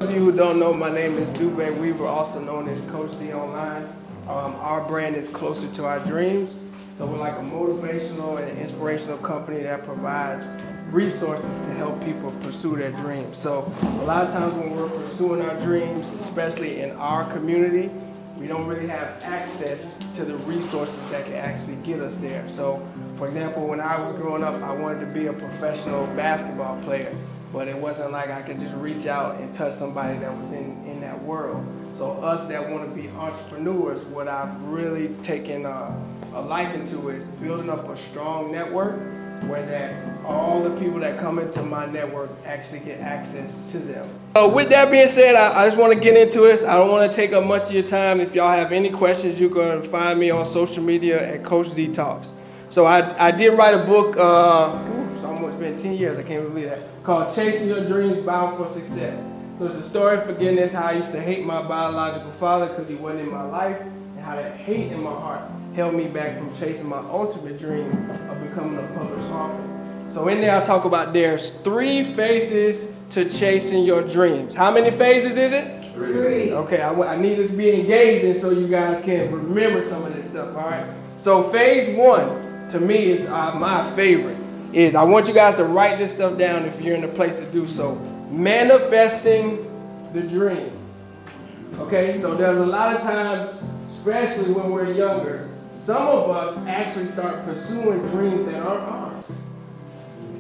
For those of you who don't know, my name is Dovev. We were also known as Coach D Online. Our brand is Closer to Our Dreams. So we're like a motivational and inspirational company that provides resources to help people pursue their dreams. So a lot of times when we're pursuing our dreams, especially in our community, we don't really have access to the resources that can actually get us there. So, for example, when I was growing up, I wanted to be a professional basketball player, but it wasn't like I could just reach out and touch somebody that was in that world. So us that want to be entrepreneurs, what I've really taken a liking to is building up a strong network where that all the people that come into my network actually get access to them. So with that being said, I just want to get into this. I don't want to take up much of your time. If y'all have any questions, you can find me on social media at Coach D Talks. So I did write a book, it's almost been 10 years, I can't believe that, called Chasing Your Dreams, Bound for Success. So it's a story of forgiveness, how I used to hate my biological father because he wasn't in my life, and how that hate in my heart held me back from chasing my ultimate dream of becoming a published author. So in there I talk about there's 3 phases to chasing your dreams. How many phases is it? 3. Okay, I need this to be engaging so you guys can remember some of this stuff, all right? So phase 1, to me, is my favorite, is I want you guys to write this stuff down if you're in a place to do so. Manifesting the dream. Okay, so there's a lot of times, especially when we're younger, some of us actually start pursuing dreams that aren't ours.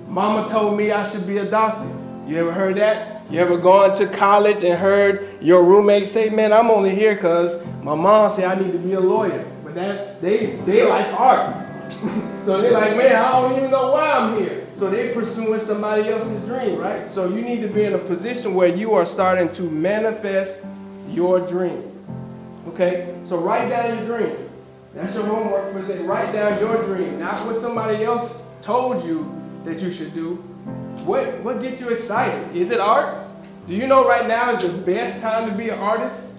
Mama told me I should be a doctor. You ever heard that? You ever gone to college and heard your roommate say, man, I'm only here because my mom said I need to be a lawyer. But they like art. So they're like, man, I don't even know why I'm here. So they're pursuing somebody else's dream, right? So you need to be in a position where you are starting to manifest your dream. Okay? So write down your dream. That's your homework for today. Write down your dream, not what somebody else told you that you should do. What gets you excited? Is it art? Do you know right now is the best time to be an artist?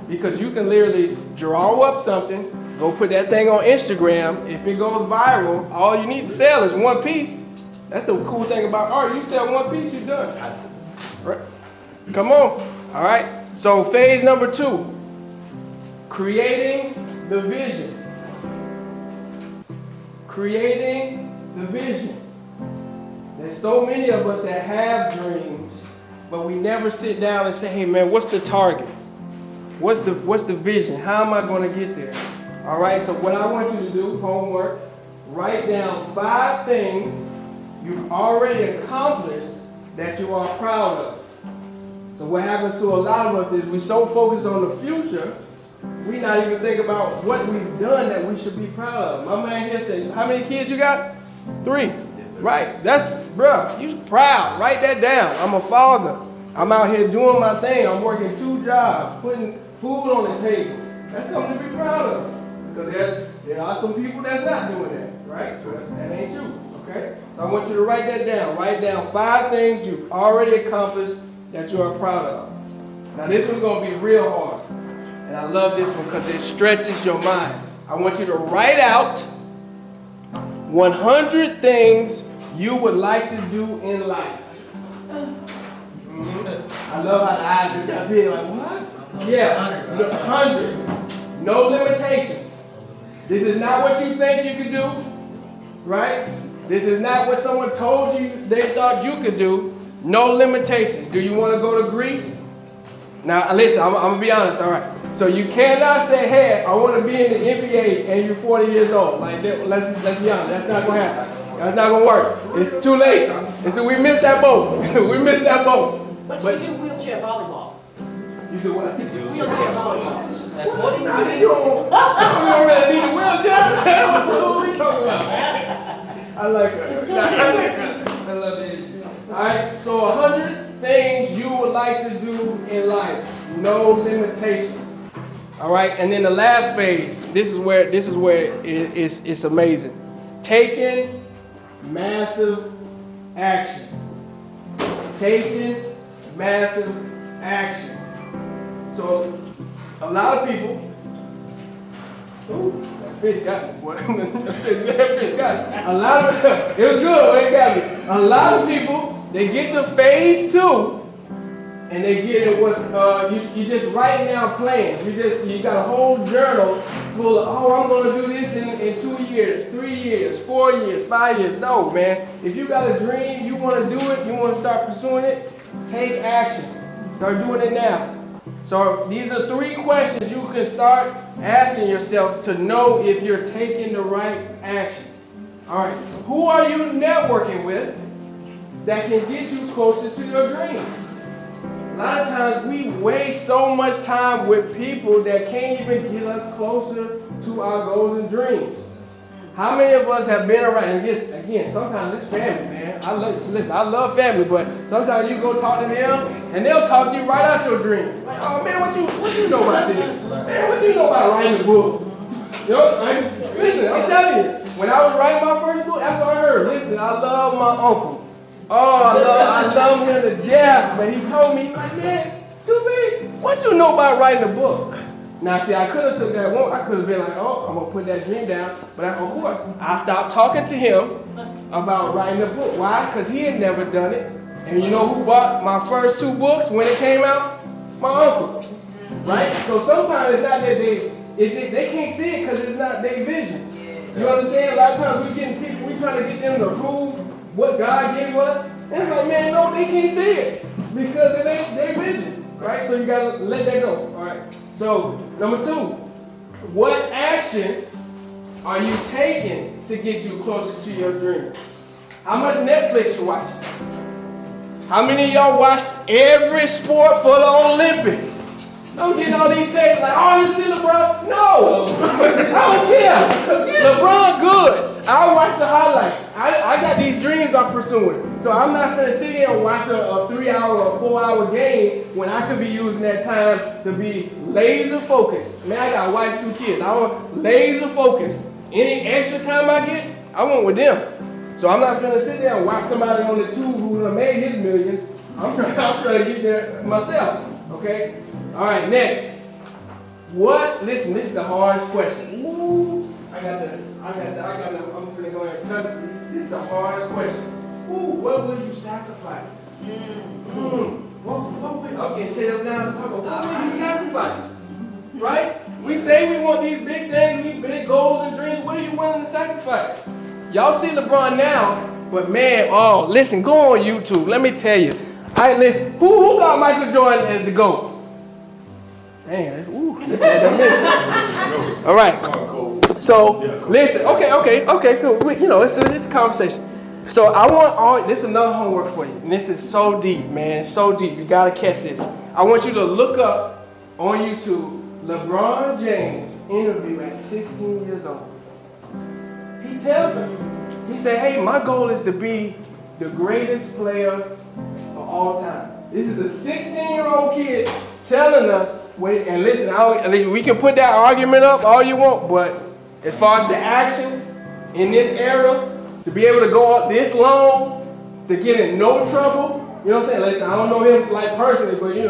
Because you can literally draw up something, go put that thing on Instagram. If it goes viral, all you need to sell is one piece. That's the cool thing about art. You sell one piece, you're done. Right? Come on. All right. So phase number 2, creating the vision. Creating the vision. There's so many of us that have dreams, but we never sit down and say, hey man, what's the target? What's the vision? How am I going to get there? All right, so what I want you to do, homework, write down 5 things you've already accomplished that you are proud of. So what happens to a lot of us is we're so focused on the future, we not even think about what we've done that we should be proud of. My man here said, how many kids you got? 3. Yes, right. That's, bruh, you proud. Write that down. I'm a father. I'm out here doing my thing. I'm working 2 jobs, putting food on the table. That's something to be proud of. Because there are some people that's not doing that, right? So that ain't you, okay? So I want you to write that down. Write down 5 things you've already accomplished that you are proud of. Now this one's going to be real hard. And I love this one because it stretches your mind. I want you to write out 100 things you would like to do in life. Mm-hmm. I love how the eyes just got big, like, what? Yeah, 100. No limitations. This is not what you think you could do, right? This is not what someone told you they thought you could do. No limitations. Do you want to go to Greece? Now, listen, I'm going to be honest, all right? So you cannot say, hey, I want to be in the NBA and you're 40 years old. Like, let's be honest, that's not going to happen. That's not going to work. It's too late. And so we missed that boat. We missed that boat. But you do wheelchair volleyball. You do what? You do wheelchair volleyball. You don't really need a wheelchair. What are we talking about? I like that. I love it. All right, so 100 things you would like to do in life. No limitations. All right, and then the last phase. This is where it's amazing. Taking massive action. Taking massive action. So a lot of people. Ooh, that fish got me, boy. That fish got me. A lot of it was good, but it got me. A lot of people, they get to phase 2 and they get it what's you just writing down plans. You got a whole journal full of, oh, I'm gonna do this in 2 years, 3 years, 4 years, 5 years. No, man. If you got a dream, you wanna do it, you wanna start pursuing it, take action. Start doing it now. So these are 3 questions you can start asking yourself to know if you're taking the right actions. All right, who are you networking with that can get you closer to your dreams? A lot of times we waste so much time with people that can't even get us closer to our goals and dreams. How many of us have been around, and again, sometimes it's family, man. I love family, but sometimes you go talk to them, and they'll talk to you right out your dreams. Like, oh man, what you know about this? Man, what you know about writing a book? You know, listen, I'm telling you, when I was writing my first book, after I heard, listen, I love my uncle. Oh, I love him to death. But he told me, like, man, Dovev, what you know about writing a book? Now, see, I could have took that one. I could have been like, oh, I'm going to put that dream down. But of course, I stopped talking to him about writing a book. Why? Because he had never done it. And you know who bought my first 2 books when it came out? My uncle. Right? So sometimes it's not that they can't see it because it's not their vision. You understand? A lot of times we trying to get them to prove what God gave us. And it's like, man, no, they can't see it because it ain't their vision. Right? So you got to let that go. All right. So, number 2, what actions are you taking to get you closer to your dreams? How much Netflix you watching? How many of y'all watched every sport for the Olympics? I'm getting all these tapes like, oh, you see LeBron? No! I don't care. LeBron good. I'll watch the highlight. I got these dreams I'm pursuing. So I'm not going to sit here and watch a 3-hour or 4-hour game when I could be using that time to be laser focused. Man, I got a wife, 2 kids. I want laser focused. Any extra time I get, I want with them. So I'm not going to sit there and watch somebody on the tube who done made his millions. I'm trying to get there myself. Okay? All right, next. Listen, this is the hardest question. Ooh, I'm going to go ahead and touch it. This is the hardest question. Ooh, what would you sacrifice? I'm getting chills now. What would you sacrifice? Right? We say we want these big things, these big goals and dreams. What are you willing to sacrifice? Y'all see LeBron now, but man, listen, go on YouTube. Let me tell you. Who got Michael Jordan as the GOAT? Dang, all right. So, listen, okay, cool. It's a conversation. So this is another homework for you. And this is so deep, man. It's so deep. You got to catch this. I want you to look up on YouTube LeBron James interview at 16 years old. He tells us, he said, hey, my goal is to be the greatest player of all time. This is a 16-year-old kid telling us, and listen, we can put that argument up all you want, but as far as the actions in this era, to be able to go up this long, to get in no trouble, you know what I'm saying? Listen, I don't know him like personally, but he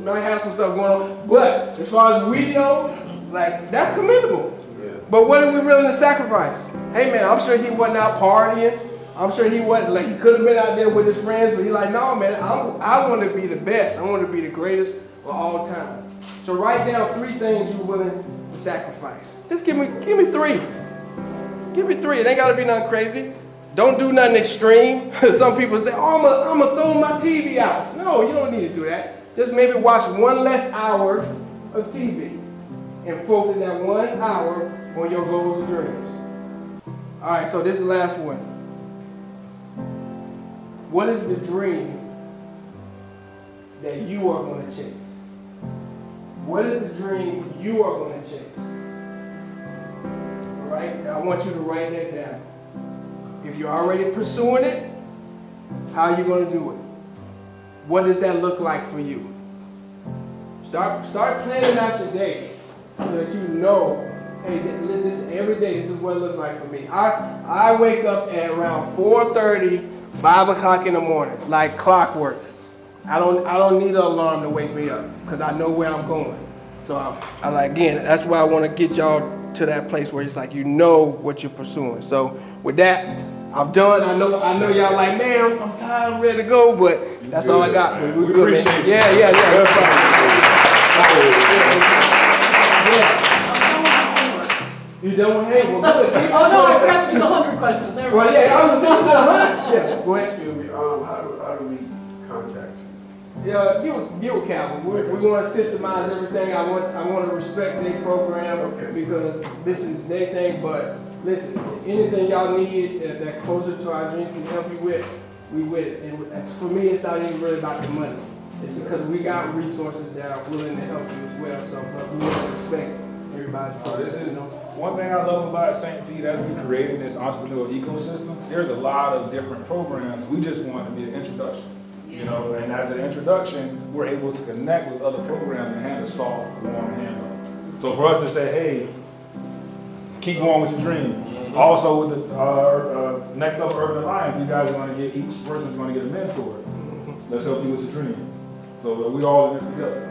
might have some stuff going on. But as far as we know, that's commendable. Yeah. But what are we willing to sacrifice? Hey man, I'm sure he wasn't out partying. I'm sure he wasn't he could have been out there with his friends, but he's like, no man, I want to be the best. I want to be the greatest of all time. So write down 3 things you're willing to sacrifice. Just give me 3. Give me 3. It ain't got to be nothing crazy. Don't do nothing extreme. Some people say, oh, I'm going to throw my TV out. No, you don't need to do that. Just maybe watch 1 less hour of TV and focus that 1 hour on your goals and dreams. All right, so this is the last one. What is the dream that you are going to chase? What is the dream you are going to chase? All right, now I want you to write that down. If you're already pursuing it, how are you going to do it? What does that look like for you? Start planning out your day so that you know, hey, this every day, this is what it looks like for me. I wake up at around 4:30, 5 o'clock in the morning, like clockwork. I don't need an alarm to wake me up because I know where I'm going. So again, that's why I want to get y'all to that place where it's like you know what you're pursuing. So with that, I'm done. I know y'all like, man, I'm tired, I'm ready to go, but That's all I got. Man. We We good, man. appreciate you. Yeah. No problem. You done with hey, well good. Oh, no, I forgot to do the 100 questions. Never Well, mind. yeah, I was saying you done 100. Yeah, go ahead. Excuse me, how do we contact you? Yeah, get with Calvin. We're going to systemize everything. I want to respect their program because this is their thing. But listen, anything y'all need that closer to our dreams can help you with, we with it. And for me, it's not even really about the money. It's because we got resources that are willing to help you as well. So, but we want to respect everybody's program. You know. One thing I love about St. Pete as we created this entrepreneurial ecosystem, there's a lot of different programs. We just want to be an introduction. You know, and as an introduction, we're able to connect with other programs and hand a soft, warm handoff. So for us to say, hey, keep going with your dream. Also with the Next Level Urban Alliance, you guys are going to get, each person's going to get a mentor. Let's help you with your dream. So we all in this together.